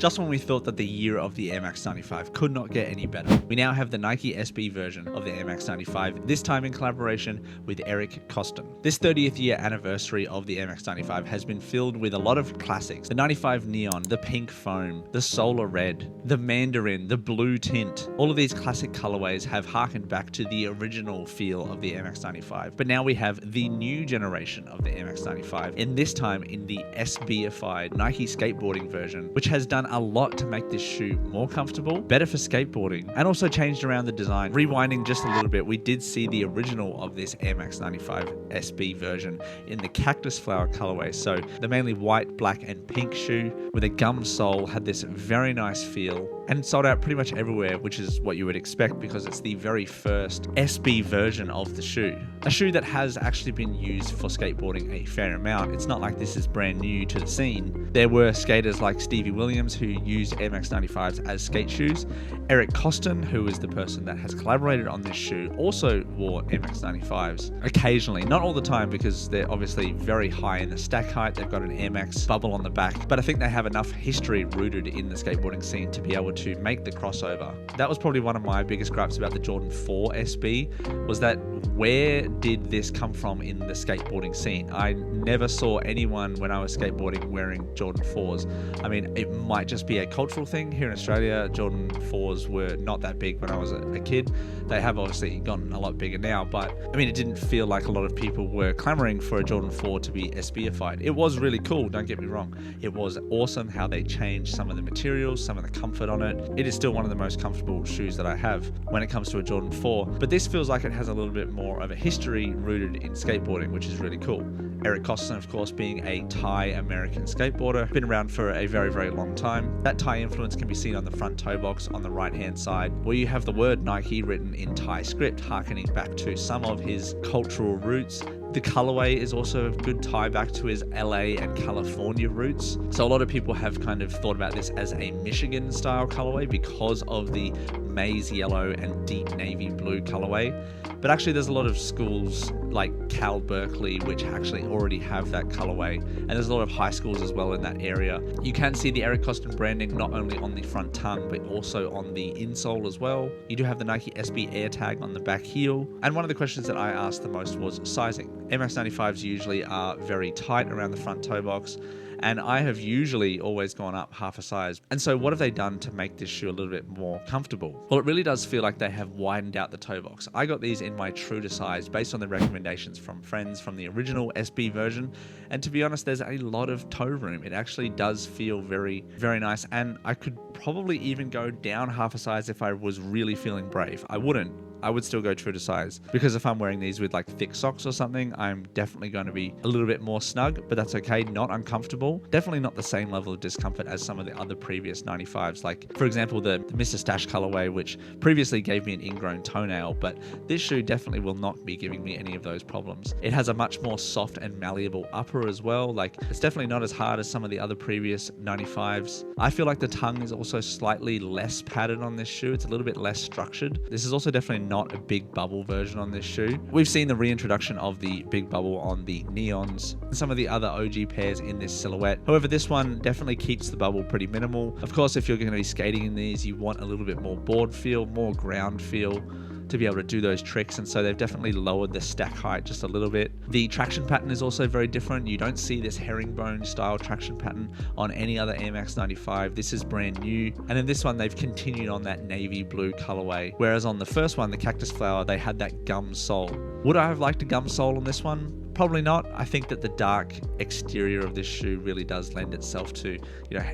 Just when we thought that the year of the Air Max 95 could not get any better, we now have the Nike SB version of the Air Max 95, this time in collaboration with Eric Koston. This 30th year anniversary of the Air Max 95 has been filled with a lot of classics. The 95 Neon, the Pink Foam, the Solar Red, the Mandarin, the Blue Tint. All of these classic colorways have harkened back to the original feel of the Air Max 95. But now we have the new generation of the Air Max 95, and this time in the SB-ified Nike skateboarding version, which has done a lot to make this shoe more comfortable, better for skateboarding, and also changed around the design. Rewinding just a little bit, we did see the original of this Air Max 95 SB version in the cactus flower colorway. So the mainly white, black, and pink shoe with a gum sole had this very nice feel and sold out pretty much everywhere, which is what you would expect because it's the very first SB version of the shoe. A shoe that has actually been used for skateboarding a fair amount. It's not like this is brand new to the scene. There were skaters like Stevie Williams who used Air Max 95s as skate shoes. Eric Koston, who is the person that has collaborated on this shoe, also wore Air Max 95s occasionally, not all the time because they're obviously very high in the stack height. They've got an Air Max bubble on the back, but I think they have enough history rooted in the skateboarding scene to be able to make the crossover. That was probably one of my biggest gripes about the Jordan 4 SB, was that where did this come from in the skateboarding scene? I never saw anyone when I was skateboarding wearing Jordan 4s. I mean, it might just be a cultural thing here in Australia. Jordan 4s were not that big when I was a kid. They have obviously gotten a lot bigger now, but I mean, it didn't feel like a lot of people were clamoring for a Jordan 4 to be SB-ified. It was really cool, don't get me wrong. It was awesome how they changed some of the materials, some of the comfort on it. It is still one of the most comfortable shoes that I have when it comes to a Jordan 4, but this feels like it has a little bit more of a history rooted in skateboarding, which is really cool. Eric Koston, of course, being a Thai American skateboarder, been around for a very, very long time. That Thai influence can be seen on the front toe box on the right-hand side, where you have the word Nike written in Thai script, harkening back to some of his cultural roots. The colorway is also a good tie back to his LA and California roots. So a lot of people have kind of thought about this as a Michigan style colorway because of the maize yellow and deep navy blue colorway. But actually there's a lot of schools like Cal Berkeley which actually already have that colorway, and there's a lot of high schools as well in that area. You can see the Eric Koston branding not only on the front tongue but also on the insole as well. You do have the Nike SB Air tag on the back heel, and one of the questions that I asked the most was sizing. Air Max 95s usually are very tight around the front toe box, and I have usually always gone up half a size. And so what have they done to make this shoe a little bit more comfortable? Well, it really does feel like they have widened out the toe box. I got these in my true to size based on the recommendations from friends from the original SB version, and to be honest, there's a lot of toe room. It actually does feel very, very nice, and I could probably even go down half a size if I was really feeling brave. I wouldn't. I would still go true to size, because if I'm wearing these with like thick socks or something, I'm definitely going to be a little bit more snug, but that's okay, not uncomfortable. Definitely not the same level of discomfort as some of the other previous 95s, like for example the Mr. Stash colorway, which previously gave me an ingrown toenail, but this shoe definitely will not be giving me any of those problems. It has a much more soft and malleable upper as well. Like, it's definitely not as hard as some of the other previous 95s. I feel like the tongue is also slightly less padded on this shoe. It's a little bit less structured. This is also definitely not a big bubble version on this shoe. We've seen the reintroduction of the big bubble on the Neons and some of the other OG pairs in this silhouette. However, this one definitely keeps the bubble pretty minimal. Of course, if you're going to be skating in these, you want a little bit more board feel, more ground feel to be able to do those tricks, and so they've definitely lowered the stack height just a little bit. The traction pattern is also very different. You don't see this herringbone style traction pattern on any other Air Max 95. This is brand new, and in this one they've continued on that navy blue colorway, whereas on the first one, the cactus flower, they had that gum sole. Would I have liked a gum sole on this one? Probably not. I think that the dark exterior of this shoe really does lend itself to,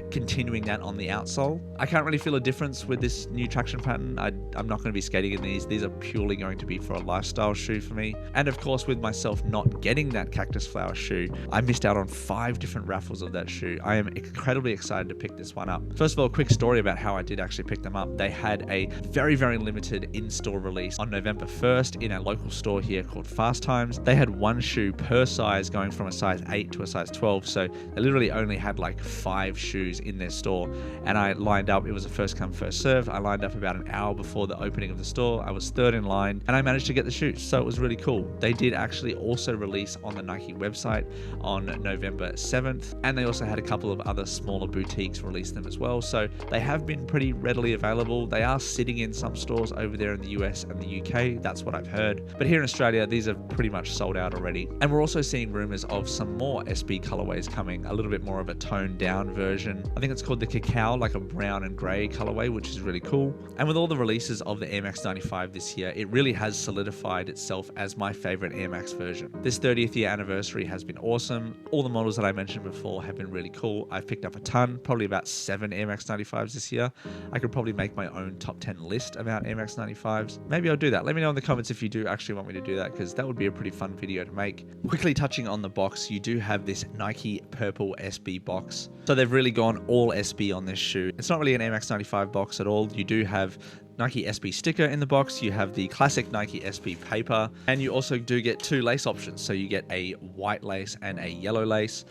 continuing that on the outsole. I can't really feel a difference with this new traction pattern. I'm not going to be skating in these. These are purely going to be for a lifestyle shoe for me. And of course, with myself not getting that cactus flower shoe, I missed out on 5 different raffles of that shoe. I am incredibly excited to pick this one up. First of all, a quick story about how I did actually pick them up. They had a very, very limited in-store release on November 1st in a local store here called Fast Times. They had one shoe shoe per size, going from a size 8 to a size 12. So they literally only had like 5 shoes in their store. And I lined up, it was a first come, first served. I lined up about an hour before the opening of the store. I was third in line and I managed to get the shoes. So it was really cool. They did actually also release on the Nike website on November 7th. And they also had a couple of other smaller boutiques release them as well. So they have been pretty readily available. They are sitting in some stores over there in the US and the UK. That's what I've heard. But here in Australia, these are pretty much sold out already. And we're also seeing rumors of some more SB colorways coming, a little bit more of a toned down version. I think it's called the Cacao, like a brown and gray colorway, which is really cool. And with all the releases of the Air Max 95 this year, it really has solidified itself as my favorite Air Max version. This 30th year anniversary has been awesome. All the models that I mentioned before have been really cool. I've picked up a ton, probably about 7 Air Max 95s this year. I could probably make my own top 10 list about Air Max 95s. Maybe I'll do that. Let me know in the comments if you do actually want me to do that, because that would be a pretty fun video to make. Quickly touching on the box, you do have this Nike purple SB box. So they've really gone all SB on this shoe. It's not really an Air Max 95 box at all. You do have Nike SB sticker in the box, you have the classic Nike SB paper, and you also do get 2 lace options. So you get a white lace and a yellow lace.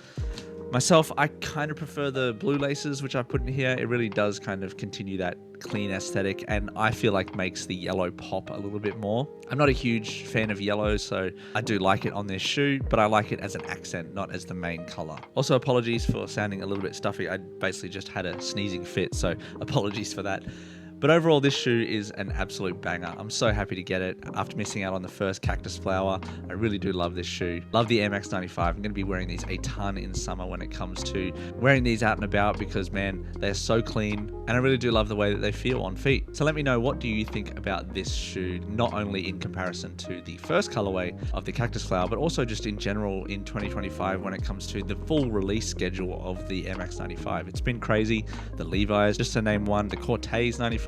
Myself, I kind of prefer the blue laces, which I put in here. It really does kind of continue that clean aesthetic, and I feel like makes the yellow pop a little bit more. I'm not a huge fan of yellow, so I do like it on this shoe, but I like it as an accent, not as the main color. Also, apologies for sounding a little bit stuffy. I basically just had a sneezing fit, so apologies for that. But overall, this shoe is an absolute banger. I'm so happy to get it after missing out on the first cactus flower. I really do love this shoe. Love the Air Max 95. I'm going to be wearing these a ton in summer when it comes to wearing these out and about, because man, they're so clean, and I really do love the way that they feel on feet. So let me know, what do you think about this shoe, not only in comparison to the first colorway of the cactus flower, but also just in general in 2025 when it comes to the full release schedule of the Air Max 95. It's been crazy. The Levi's, just to name one, the Cortez 95,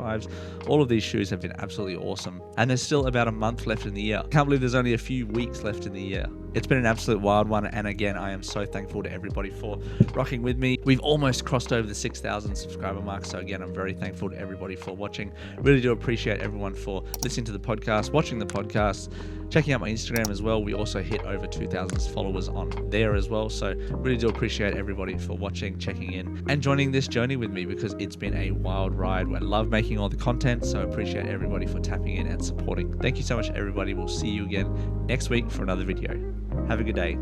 all of these shoes have been absolutely awesome, and there's still about a month left in the year. Can't believe there's only a few weeks left in the year. It's been an absolute wild one, and again, I am so thankful to everybody for rocking with me. We've almost crossed over the 6,000 subscriber mark, so again, I'm very thankful to everybody for watching. Really do appreciate everyone for listening to the podcast, watching the podcast, checking out my Instagram as well. We also hit over 2,000 followers on there as well, so really do appreciate everybody for watching, checking in, and joining this journey with me, because it's been a wild ride. I love making all the content, so appreciate everybody for tapping in and supporting. Thank you so much, everybody. We'll see you again next week for another video. Have a good day.